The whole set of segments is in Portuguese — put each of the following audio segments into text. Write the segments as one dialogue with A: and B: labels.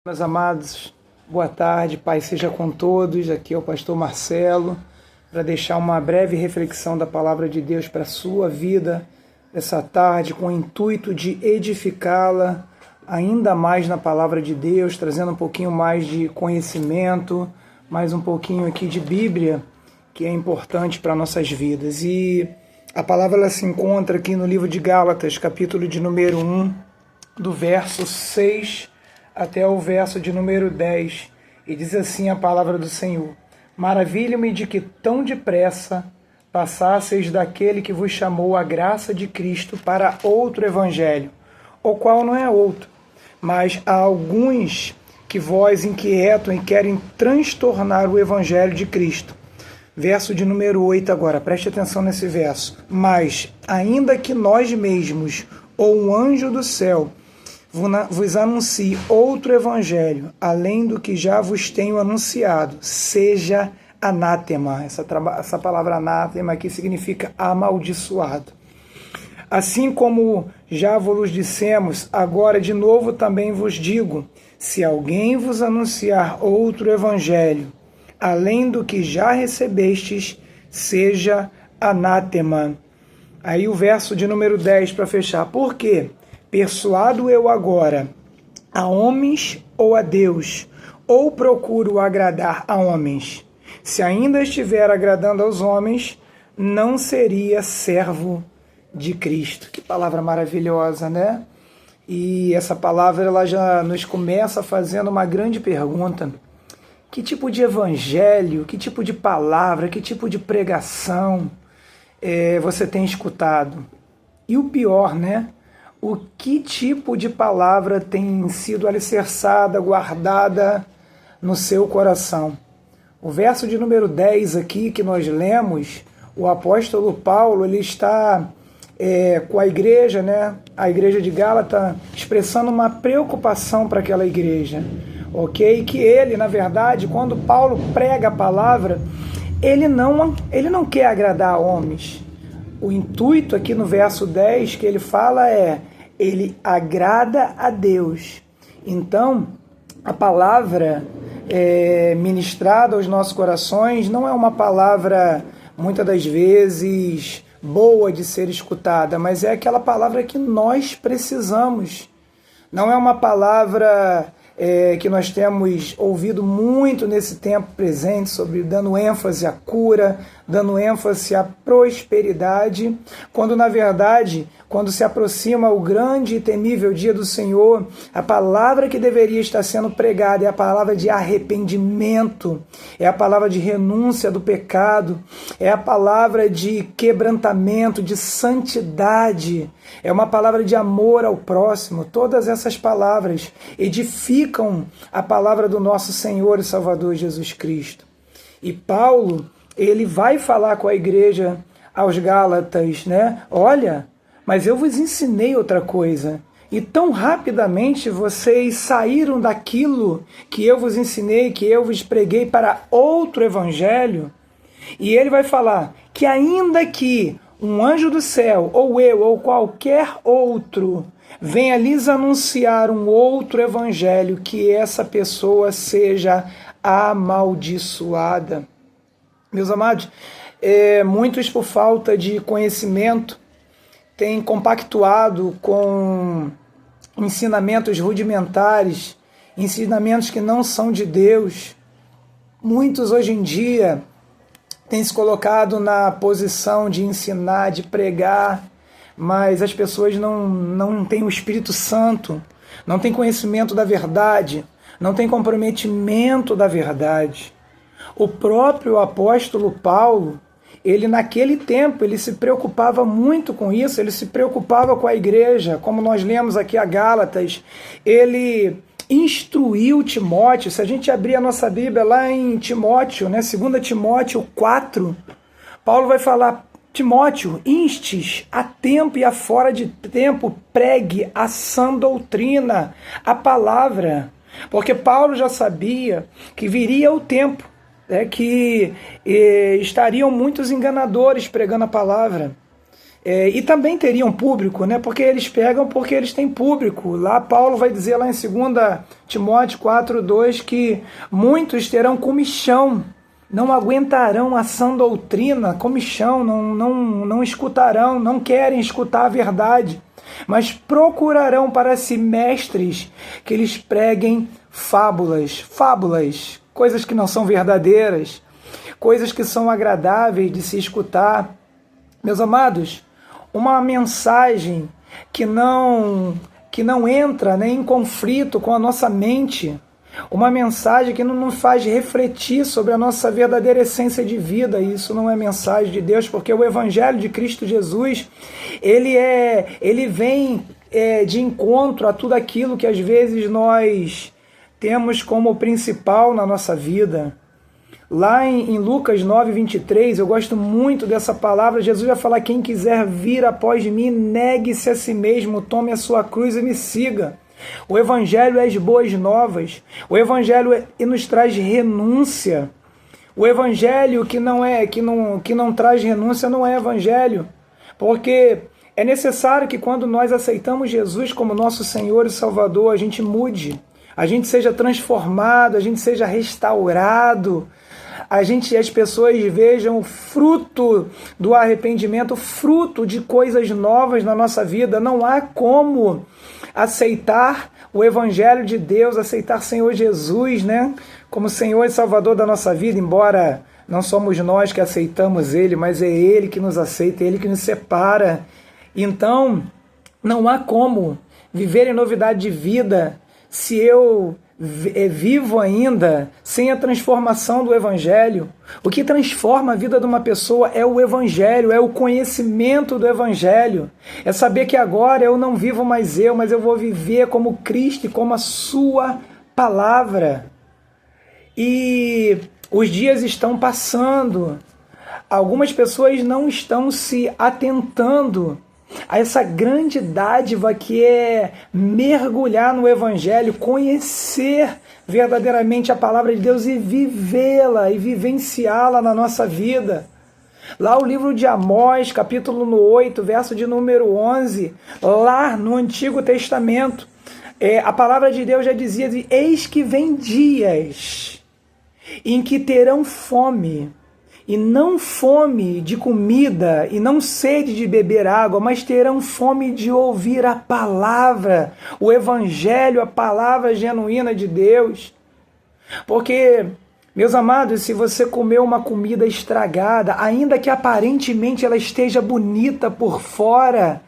A: Meus amados, boa tarde, Pai seja com todos. Aqui é o pastor Marcelo, para deixar uma breve reflexão da palavra de Deus para a sua vida essa tarde, com o intuito de edificá-la ainda mais na palavra de Deus, trazendo um pouquinho mais de conhecimento, mais um pouquinho aqui de Bíblia, que é importante para nossas vidas. E a palavra ela se encontra aqui no livro de Gálatas, capítulo de número 1, do verso 6 até o verso de número 10, e diz assim a palavra do Senhor: Maravilho-me de que tão depressa passasseis daquele que vos chamou a graça de Cristo para outro evangelho, o qual não é outro, mas há alguns que vós inquietam e querem transtornar o evangelho de Cristo. Verso de número 8 agora, preste atenção nesse verso. Mas, ainda que nós mesmos, ou um anjo do céu, vos anuncie outro evangelho, além do que já vos tenho anunciado, seja anátema. Essa palavra anátema aqui significa amaldiçoado. Assim como já vos dissemos, agora de novo também vos digo, se alguém vos anunciar outro evangelho, além do que já recebestes, seja anátema. Aí o verso de número 10 para fechar. Por quê? Persuado eu agora a homens ou a Deus, ou procuro agradar a homens? Se ainda estiver agradando aos homens, não seria servo de Cristo. Que palavra maravilhosa, né? E essa palavra ela já nos começa fazendo uma grande pergunta. Que tipo de evangelho, que tipo de palavra, que tipo de pregação você tem escutado? E o pior, né? O que tipo de palavra tem sido alicerçada, guardada no seu coração? O verso de número 10 aqui que nós lemos, o apóstolo Paulo ele está com a igreja, né? A igreja de Gálatas, expressando uma preocupação para aquela igreja. Ok? Que ele, na verdade, quando Paulo prega a palavra, ele não quer agradar a homens. O intuito aqui no verso 10 que ele fala ele agrada a Deus. Então, a palavra ministrada aos nossos corações não é uma palavra, muitas das vezes, boa de ser escutada, mas é aquela palavra que nós precisamos. Não é uma palavra que nós temos ouvido muito nesse tempo presente, sobre dando ênfase à cura, dando ênfase à prosperidade, quando na verdade, quando se aproxima o grande e temível dia do Senhor, a palavra que deveria estar sendo pregada é a palavra de arrependimento, é a palavra de renúncia do pecado, é a palavra de quebrantamento, de santidade, é uma palavra de amor ao próximo. Todas essas palavras edificam a palavra do nosso Senhor e Salvador Jesus Cristo. E Paulo, ele vai falar com a igreja aos Gálatas, né? Olha, mas eu vos ensinei outra coisa. E tão rapidamente vocês saíram daquilo que eu vos ensinei, que eu vos preguei para outro evangelho. E ele vai falar que ainda que um anjo do céu, ou eu, ou qualquer outro, venha lhes anunciar um outro evangelho, que essa pessoa seja amaldiçoada. Meus amados, muitos por falta de conhecimento têm compactuado com ensinamentos rudimentares, ensinamentos que não são de Deus. Muitos hoje em dia têm se colocado na posição de ensinar, de pregar, mas as pessoas não têm o Espírito Santo, não têm conhecimento da verdade, não têm comprometimento da verdade. O próprio apóstolo Paulo, ele naquele tempo, ele se preocupava muito com isso, ele se preocupava com a igreja, como nós lemos aqui a Gálatas, ele instruiu Timóteo. Se a gente abrir a nossa Bíblia lá em Timóteo, né, 2 Timóteo 4, Paulo vai falar: Timóteo, instes a tempo e a fora de tempo, pregue a sã doutrina, a palavra. Porque Paulo já sabia que viria o tempo, que estariam muitos enganadores pregando a palavra. E também teriam público, né? Porque eles pegam porque eles têm público. Lá Paulo vai dizer lá em 2 Timóteo 4:2 que muitos terão comichão, não aguentarão a sã doutrina, comichão, não escutarão, não querem escutar a verdade, mas procurarão para si mestres que lhes preguem fábulas, coisas que não são verdadeiras, coisas que são agradáveis de se escutar. Meus amados, uma mensagem que não entra, né, em conflito com a nossa mente, uma mensagem que não nos faz refletir sobre a nossa verdadeira essência de vida. Isso não é mensagem de Deus, porque o Evangelho de Cristo Jesus, ele vem de encontro a tudo aquilo que às vezes nós temos como principal na nossa vida. Lá em Lucas 9:23, eu gosto muito dessa palavra. Jesus vai falar: quem quiser vir após mim, negue-se a si mesmo, tome a sua cruz e me siga. O Evangelho é as boas novas. O Evangelho nos traz renúncia. O Evangelho que não traz renúncia não é Evangelho. Porque é necessário que quando nós aceitamos Jesus como nosso Senhor e Salvador, a gente mude, a gente seja transformado, a gente seja restaurado, as pessoas vejam o fruto do arrependimento, fruto de coisas novas na nossa vida. Não há como aceitar o Evangelho de Deus, aceitar Senhor Jesus, né, como Senhor e Salvador da nossa vida, embora não somos nós que aceitamos Ele, mas é Ele que nos aceita, é Ele que nos separa. Então, não há como viver em novidade de vida se eu vivo ainda sem a transformação do Evangelho. O que transforma a vida de uma pessoa é o Evangelho, é o conhecimento do Evangelho, é saber que agora eu não vivo mais eu, mas eu vou viver como Cristo e como a sua palavra. E os dias estão passando, algumas pessoas não estão se atentando a essa grande dádiva que é mergulhar no Evangelho, conhecer verdadeiramente a palavra de Deus e vivê-la e vivenciá-la na nossa vida. Lá o livro de Amós, capítulo 8, verso de número 11, lá no Antigo Testamento, a palavra de Deus já dizia: eis que vem dias em que terão fome, e não fome de comida, e não sede de beber água, mas terão fome de ouvir a palavra, o Evangelho, a palavra genuína de Deus. Porque, meus amados, se você comer uma comida estragada, ainda que aparentemente ela esteja bonita por fora,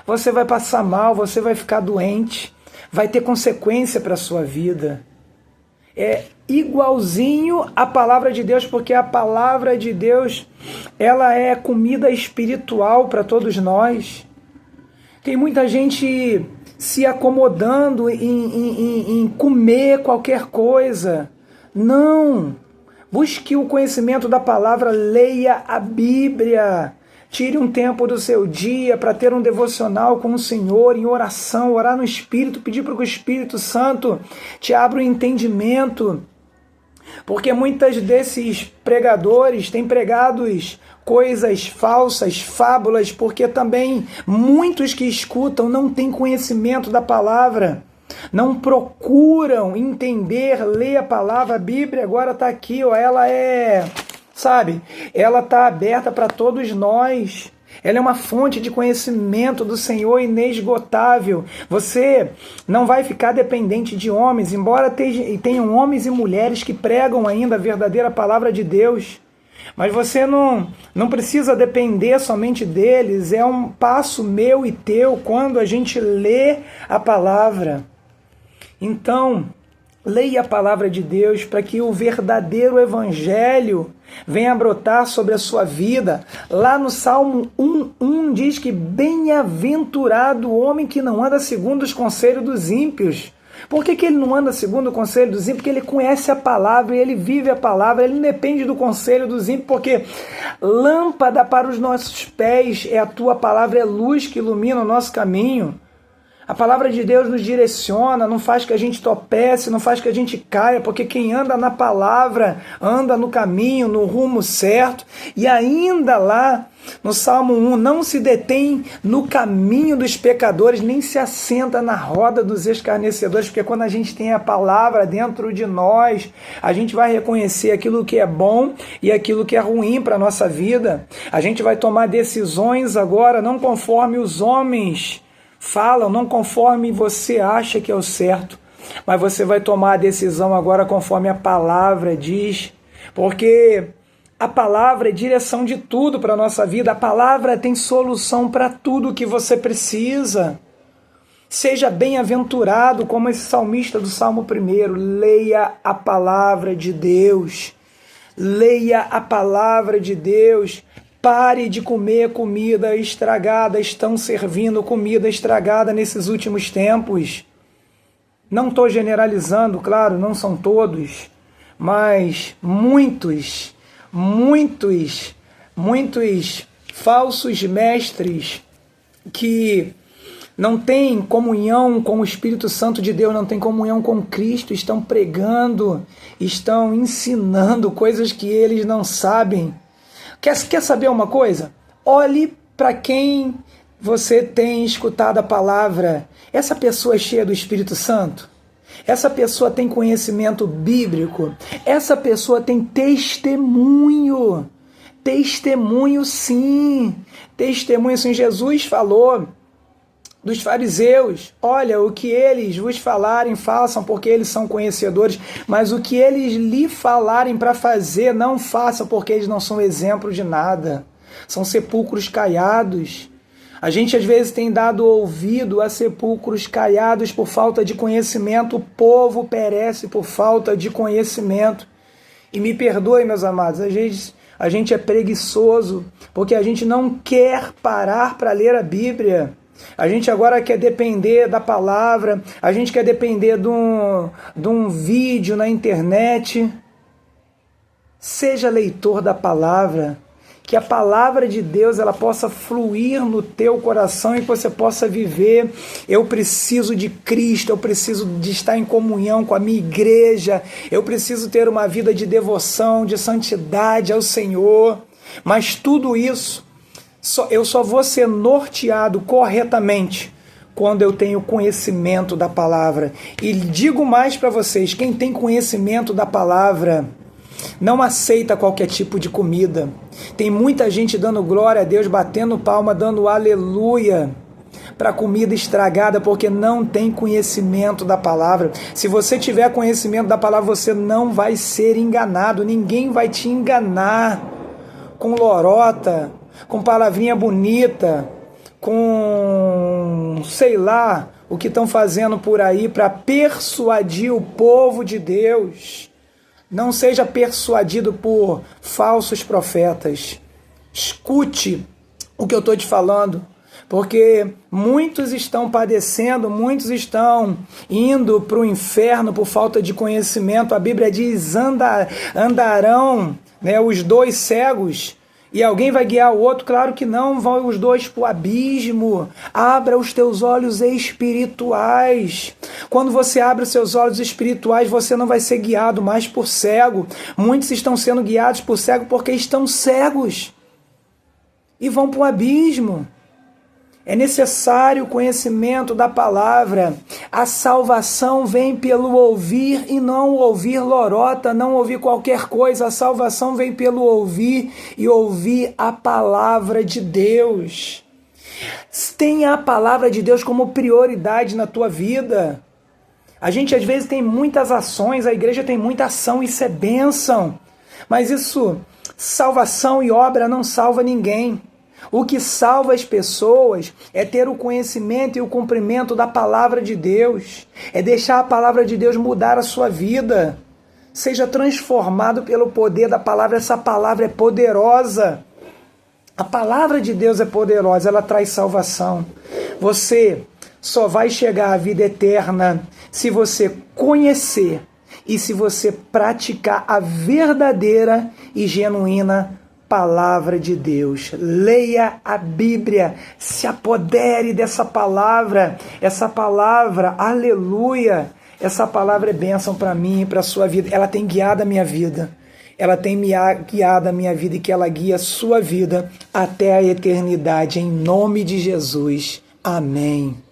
A: você vai passar mal, você vai ficar doente, vai ter consequência para a sua vida. É igualzinho à palavra de Deus, porque a palavra de Deus, ela é comida espiritual para todos nós. Tem muita gente se acomodando em comer qualquer coisa. Não! Busque o conhecimento da palavra, leia a Bíblia. Tire um tempo do seu dia para ter um devocional com o Senhor, em oração, orar no Espírito, pedir para que o Espírito Santo te abra o entendimento. Porque muitos desses pregadores têm pregado coisas falsas, fábulas, porque também muitos que escutam não têm conhecimento da palavra, não procuram entender, ler a palavra. A Bíblia agora está aqui, ó, ela ela está aberta para todos nós. Ela é uma fonte de conhecimento do Senhor inesgotável. Você não vai ficar dependente de homens, embora tenham homens e mulheres que pregam ainda a verdadeira palavra de Deus. Mas você não precisa depender somente deles. É um passo meu e teu quando a gente lê a palavra. Então, leia a palavra de Deus para que o verdadeiro Evangelho venha brotar sobre a sua vida. Lá no Salmo 1:1 diz que bem-aventurado o homem que não anda segundo os conselhos dos ímpios. Por que ele não anda segundo o conselho dos ímpios? Porque ele conhece a palavra e ele vive a palavra. Ele não depende do conselho dos ímpios, porque lâmpada para os nossos pés é a tua palavra, é luz que ilumina o nosso caminho. A palavra de Deus nos direciona, não faz que a gente tropece, não faz que a gente caia, porque quem anda na palavra, anda no caminho, no rumo certo. E ainda lá, no Salmo 1, não se detém no caminho dos pecadores, nem se assenta na roda dos escarnecedores, porque quando a gente tem a palavra dentro de nós, a gente vai reconhecer aquilo que é bom e aquilo que é ruim para a nossa vida. A gente vai tomar decisões agora, não conforme os homens falam, não conforme você acha que é o certo, mas você vai tomar a decisão agora conforme a palavra diz, porque a palavra é direção de tudo para a nossa vida, a palavra tem solução para tudo que você precisa. Seja bem-aventurado como esse salmista do Salmo 1, leia a palavra de Deus, leia a palavra de Deus. Pare de comer comida estragada, estão servindo comida estragada nesses últimos tempos. Não estou generalizando, claro, não são todos, mas muitos falsos mestres que não têm comunhão com o Espírito Santo de Deus, não têm comunhão com Cristo, estão pregando, estão ensinando coisas que eles não sabem. Quer saber uma coisa? Olhe para quem você tem escutado a palavra. Essa pessoa é cheia do Espírito Santo? Essa pessoa tem conhecimento bíblico? Essa pessoa tem testemunho? Testemunho sim. Testemunho sim. Jesus falou dos fariseus: olha, o que eles vos falarem, façam, porque eles são conhecedores, mas o que eles lhe falarem para fazer, não façam, porque eles não são exemplo de nada. São sepulcros caiados. A gente às vezes tem dado ouvido a sepulcros caiados por falta de conhecimento. O povo perece por falta de conhecimento. E me perdoe, meus amados, a gente é preguiçoso, porque a gente não quer parar para ler a Bíblia. A gente agora quer depender da palavra, a gente quer depender de um vídeo na internet. Seja leitor da palavra, que a palavra de Deus ela possa fluir no teu coração e que você possa viver. Eu preciso de Cristo, eu preciso de estar em comunhão com a minha igreja, eu preciso ter uma vida de devoção, de santidade ao Senhor, mas tudo isso eu só vou ser norteado corretamente quando eu tenho conhecimento da palavra. E digo mais para vocês, quem tem conhecimento da palavra não aceita qualquer tipo de comida. Tem muita gente dando glória a Deus, batendo palma, dando aleluia para comida estragada, porque não tem conhecimento da palavra. Se você tiver conhecimento da palavra, você não vai ser enganado. Ninguém vai te enganar com lorota, com palavrinha bonita, com sei lá o que estão fazendo por aí para persuadir o povo de Deus. Não seja persuadido por falsos profetas. Escute o que eu estou te falando, porque muitos estão padecendo, muitos estão indo para o inferno por falta de conhecimento. A Bíblia diz: andarão, né, os dois cegos, e alguém vai guiar o outro? Claro que não, vão os dois para o abismo. Abra os teus olhos espirituais. Quando você abre os seus olhos espirituais, você não vai ser guiado mais por cego. Muitos estão sendo guiados por cego porque estão cegos e vão para o abismo. É necessário o conhecimento da palavra. A salvação vem pelo ouvir e não ouvir lorota, não ouvir qualquer coisa. A salvação vem pelo ouvir e ouvir a palavra de Deus. Tenha a palavra de Deus como prioridade na tua vida. A gente às vezes tem muitas ações, a igreja tem muita ação, isso é bênção. Mas isso, salvação e obra não salva ninguém. O que salva as pessoas é ter o conhecimento e o cumprimento da palavra de Deus. É deixar a palavra de Deus mudar a sua vida. Seja transformado pelo poder da palavra. Essa palavra é poderosa. A palavra de Deus é poderosa, ela traz salvação. Você só vai chegar à vida eterna se você conhecer e se você praticar a verdadeira e genuína palavra de Deus. Leia a Bíblia, se apodere dessa palavra. Essa palavra, aleluia, essa palavra é bênção para mim e para a sua vida. Ela tem guiado a minha vida. Ela tem me guiado a minha vida e que ela guia a sua vida até a eternidade. Em nome de Jesus. Amém.